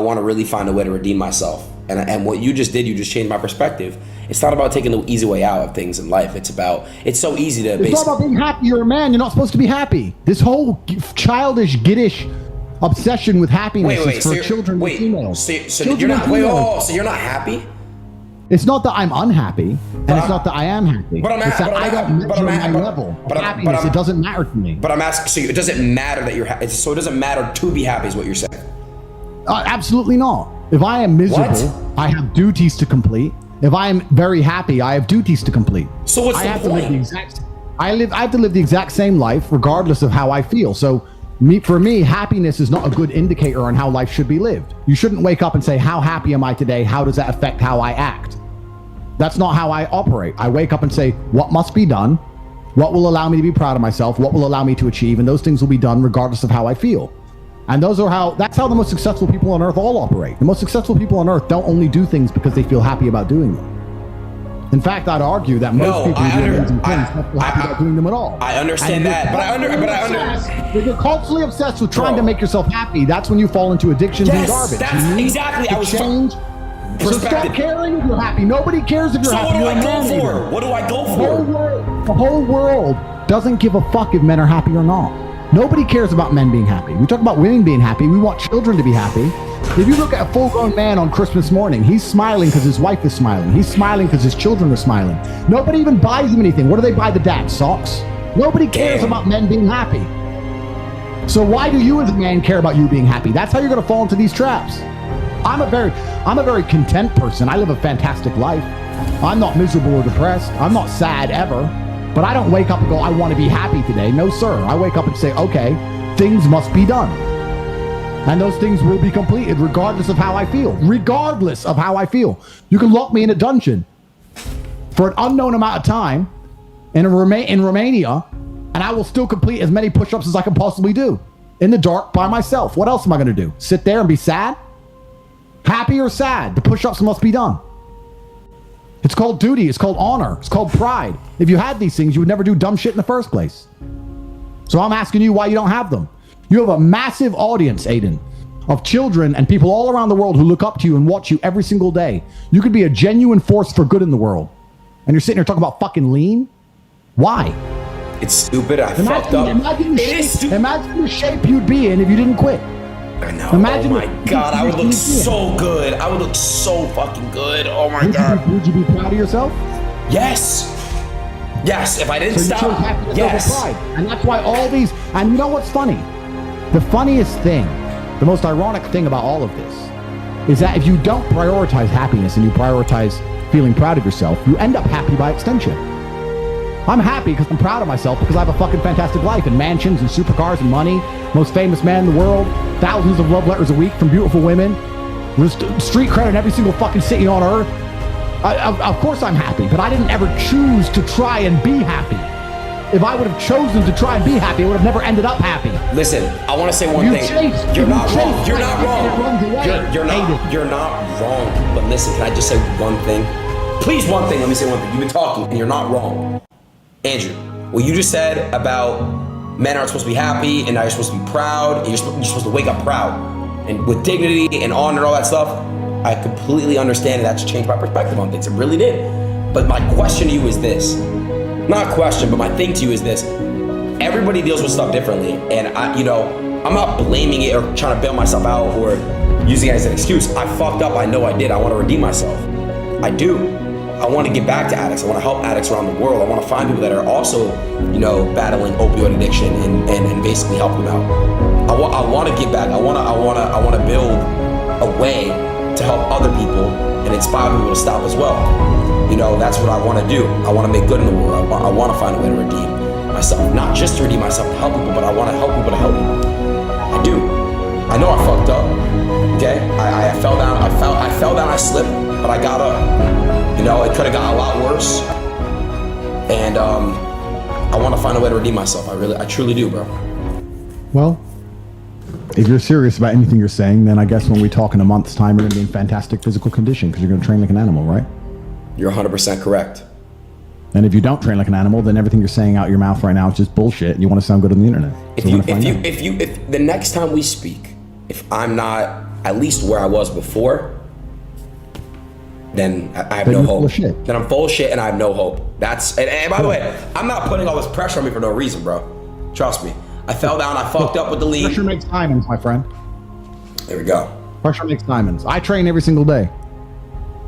want to really find a way to redeem myself. And what you just did, you just changed my perspective. It's not about taking the easy way out of things in life. It's so easy to It's not about being happy. You're a man. You're not supposed to be happy. This whole childish, giddish obsession with happiness is for children and females. So you're not happy? It's not that I'm unhappy, and it's not that I am happy. It's that I don't measure my level of happiness. It doesn't matter to me. But I'm asking, so it doesn't matter that you're happy. So it doesn't matter to be happy is what you're saying? Absolutely not. If I am miserable, I have duties to complete. If I am very happy, I have duties to complete. So what's the point? I have to live the exact same life regardless of how I feel. So for me, happiness is not a good indicator on how life should be lived. You shouldn't wake up and say, how happy am I today? How does that affect how I act? That's not how I operate. I wake up and say, what must be done? What will allow me to be proud of myself? What will allow me to achieve? And those things will be done regardless of how I feel. And that's how the most successful people on earth all operate. The most successful people on earth don't only do things because they feel happy about doing them. In fact, I'd argue that most people who do amazing things don't feel happy about doing them at all. I understand that, but I understand. If you're culturally obsessed with trying to make yourself happy, that's when you fall into addictions and garbage. That's exactly. I was change. So stop caring if you're happy. Nobody cares if you're happy. So what do I go for? What do I go for? The whole world doesn't give a fuck if men are happy or not. Nobody cares about men being happy. We talk about women being happy. We want children to be happy. If you look at a full-grown man on Christmas morning, he's smiling because his wife is smiling. He's smiling because his children are smiling. Nobody even buys him anything. What do they buy the dad? Socks? Nobody cares about men being happy. So why do you as a man care about you being happy? That's how you're going to fall into these traps. I'm a very content person. I live a fantastic life. I'm not miserable or depressed. I'm not sad ever. But I don't wake up and go, I want to be happy today. No, sir. I wake up and say, okay, things must be done. And those things will be completed regardless of how I feel. Regardless of how I feel. You can lock me in a dungeon for an unknown amount of time in Romania, and I will still complete as many push-ups as I can possibly do. In the dark by myself. What else am I going to do? Sit there and be sad? Happy or sad? The push-ups must be done. It's called duty. It's called honor. It's called pride. If you had these things, you would never do dumb shit in the first place. So I'm asking you why you don't have them. You have a massive audience, Adin, of children and people all around the world who look up to you and watch you every single day. You could be a genuine force for good in the world. And you're sitting here talking about fucking lean? Why? It's stupid. I fucked up. Imagine the shape you'd be in if you didn't quit. I know. Imagine, oh my God, I would look so good. I would look so fucking good. Oh my God. Would you be proud of yourself? Yes. Yes, if I didn't stop. Yes. And that's why all these, and you know what's funny? The funniest thing, the most ironic thing about all of this is that if you don't prioritize happiness and you prioritize feeling proud of yourself, you end up happy by extension. I'm happy because I'm proud of myself because I have a fucking fantastic life and mansions and supercars and money, most famous man in the world, thousands of love letters a week from beautiful women, street credit in every single fucking city on earth. Of course I'm happy, but I didn't ever choose to try and be happy. If I would have chosen to try and be happy, I would have never ended up happy. Listen, I want to say one thing. You're not wrong. You're not wrong. You're not wrong. But listen, can I just say one thing? Please, one thing. Let me say one thing. You've been talking, and you're not wrong. Andrew, what you just said about men aren't supposed to be happy, and now you're supposed to be proud, and you're supposed to wake up proud, and with dignity and honor and all that stuff, I completely understand, and that's changed my perspective on things. It really did. But my question to you is this. Not a question, but my thing to you is this. Everybody deals with stuff differently, and I'm not blaming it or trying to bail myself out or using it as an excuse. I fucked up. I know I did. I want to redeem myself. I do. I want to get back to addicts. I want to help addicts around the world. I want to find people that are also, battling opioid addiction and basically help them out. I want to get back. I want to build a way to help other people and inspire people to stop as well. That's what I want to do. I want to make good in the world. I want to find a way to redeem myself. Not just to redeem myself to help people, but I want to help people to help people. I do. I know I fucked up. Okay? I fell down. I fell down. I slipped, but I got up. It could have gotten a lot worse. And I want to find a way to redeem myself. I truly do, bro. Well, if you're serious about anything you're saying, then I guess when we talk in a month's time, you're going to be in fantastic physical condition because you're going to train like an animal, right? You're 100% correct. And if you don't train like an animal, then everything you're saying out your mouth right now is just bullshit. And you want to sound good on the internet. If the next time we speak, if I'm not at least where I was before, then I have Then no you're full hope. of shit. Then I'm full of shit and I have no hope. And by the way, I'm not putting all this pressure on me for no reason, bro. Trust me. I fell down, I fucked up with the league. Pressure makes diamonds, my friend. There we go. Pressure makes diamonds. I train every single day.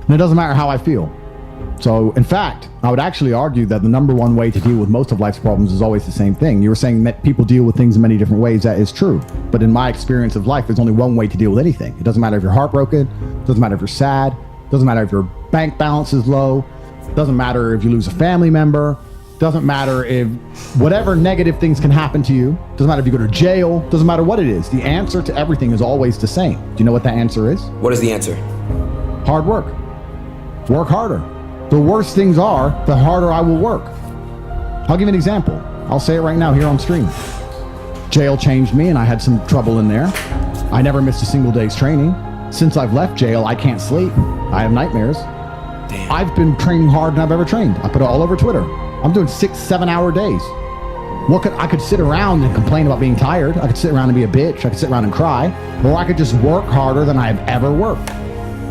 And it doesn't matter how I feel. So, in fact, I would actually argue that the number one way to deal with most of life's problems is always the same thing. You were saying that people deal with things in many different ways. That is true. But in my experience of life, there's only one way to deal with anything. It doesn't matter if you're heartbroken. It doesn't matter if you're sad. It doesn't matter if your bank balance is low. It doesn't matter if you lose a family member. It doesn't matter if whatever negative things can happen to you. It doesn't matter if you go to jail. It doesn't matter what it is. The answer to everything is always the same. Do you know what that answer is? What is the answer? Hard work. Work harder. The worse things are, the harder I will work. I'll give you an example. I'll say it right now here on stream. Jail changed me and I had some trouble in there. I never missed a single day's training. Since I've left jail, I can't sleep. I have nightmares. Damn. I've been training harder than I've ever trained. I put it all over Twitter. I'm doing 6-7 hour days. I could sit around and complain about being tired. I could sit around and be a bitch. I could sit around and cry. Or I could just work harder than I have ever worked.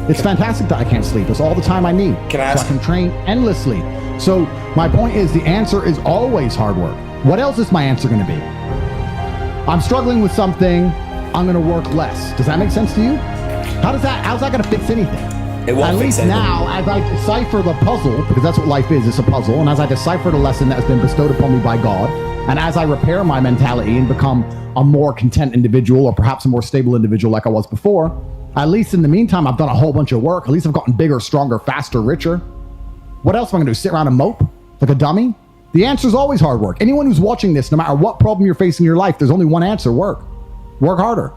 It's fantastic that I can't sleep. It's all the time I need. Can I ask? So I can train endlessly. So my point is the answer is always hard work. What else is my answer going to be? I'm struggling with something. I'm going to work less. Does that make sense to you? How's that going to fix anything? It won't At fix least anything. now, as I decipher the puzzle, because that's what life is, it's a puzzle, and as I decipher the lesson that has been bestowed upon me by God, and as I repair my mentality and become a more content individual, or perhaps a more stable individual like I was before, at least in the meantime, I've done a whole bunch of work. At least I've gotten bigger, stronger, faster, richer. What else am I going to do? Sit around and mope like a dummy? The answer is always hard work. Anyone who's watching this, no matter what problem you're facing in your life, there's only one answer: work. Work harder.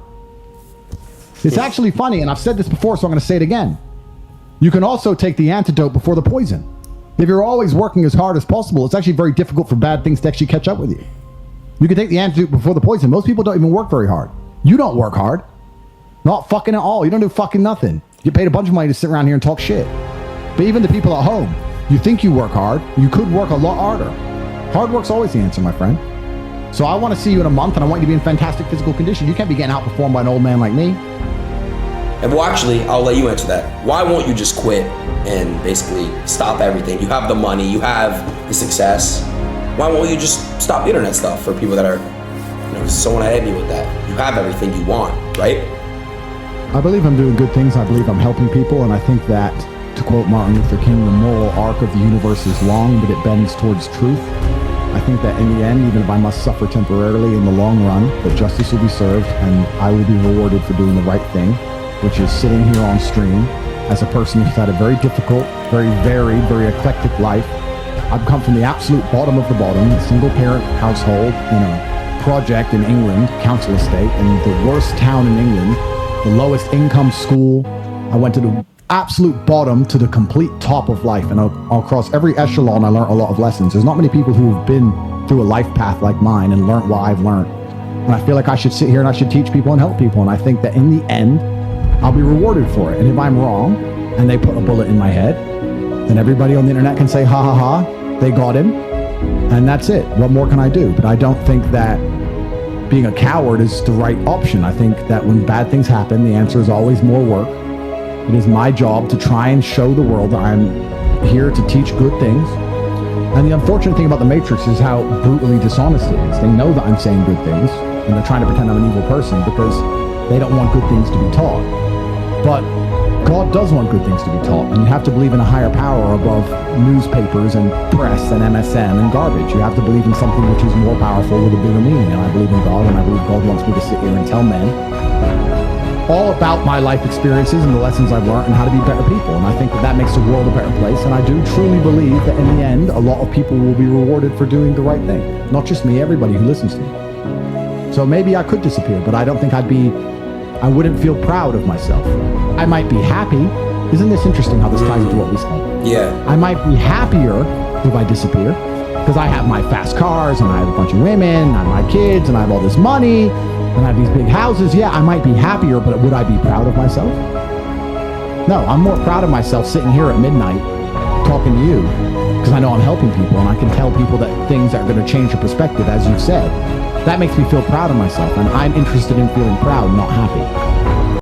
It's actually funny, and I've said this before, so I'm going to say it again. You can also take the antidote before the poison. If you're always working as hard as possible, it's actually very difficult for bad things to actually catch up with you. You can take the antidote before the poison. Most people don't even work very hard. You don't work hard. Not fucking at all. You don't do fucking nothing. You get paid a bunch of money to sit around here and talk shit. But even the people at home, you think you work hard, you could work a lot harder. Hard work's always the answer, my friend. So I want to see you in a month, and I want you to be in fantastic physical condition. You can't be getting outperformed by an old man like me. And well, actually, I'll let you answer that. Why won't you just quit and basically stop everything? You have the money, you have the success. Why won't you just stop the internet stuff for people that are, someone ahead of you with that? You have everything you want, right? I believe I'm doing good things. I believe I'm helping people. And I think that, to quote Martin Luther King, the moral arc of the universe is long, but it bends towards truth. I think that in the end, even if I must suffer temporarily, in the long run, that justice will be served and I will be rewarded for doing the right thing, which is sitting here on stream as a person who's had a very difficult, very varied, very eclectic life. I've come from the absolute bottom of the bottom, a single parent household in a project in England, council estate, in the worst town in England, the lowest income school. I went to the absolute bottom to the complete top of life, and across every echelon I learned a lot of lessons. There's not many people who have been through a life path like mine and learned what I've learned. And I feel like I should sit here and I should teach people and help people, and I think that in the end I'll be rewarded for it. And if I'm wrong and they put a bullet in my head, then everybody on the internet can say, ha ha ha, they got him, and that's it. What more can I do? But I don't think that being a coward is the right option. I think that when bad things happen, the answer is always more work. It is my job to try and show the world that I'm here to teach good things. And the unfortunate thing about the Matrix is how brutally dishonest it is. They know that I'm saying good things, and they're trying to pretend I'm an evil person because they don't want good things to be taught. But God does want good things to be taught, and you have to believe in a higher power above newspapers and press and MSM and garbage. You have to believe in something which is more powerful with a bigger meaning, and I believe in God, and I believe God wants me to sit here and tell men all about my life experiences and the lessons I've learned and how to be better people. And I think that that makes the world a better place, and I do truly believe that in the end, a lot of people will be rewarded for doing the right thing. Not just me, everybody who listens to me. So maybe I could disappear, but I don't think I wouldn't feel proud of myself. I might be happy. Isn't this interesting how this ties into what we said? Yeah. I might be happier if I disappear because I have my fast cars and I have a bunch of women and I have my kids and I have all this money and I have these big houses. Yeah, I might be happier, but would I be proud of myself? No, I'm more proud of myself sitting here at midnight talking to you because I know I'm helping people and I can tell people that things are going to change your perspective, as you've said. That makes me feel proud of myself, and I'm interested in feeling proud, not happy.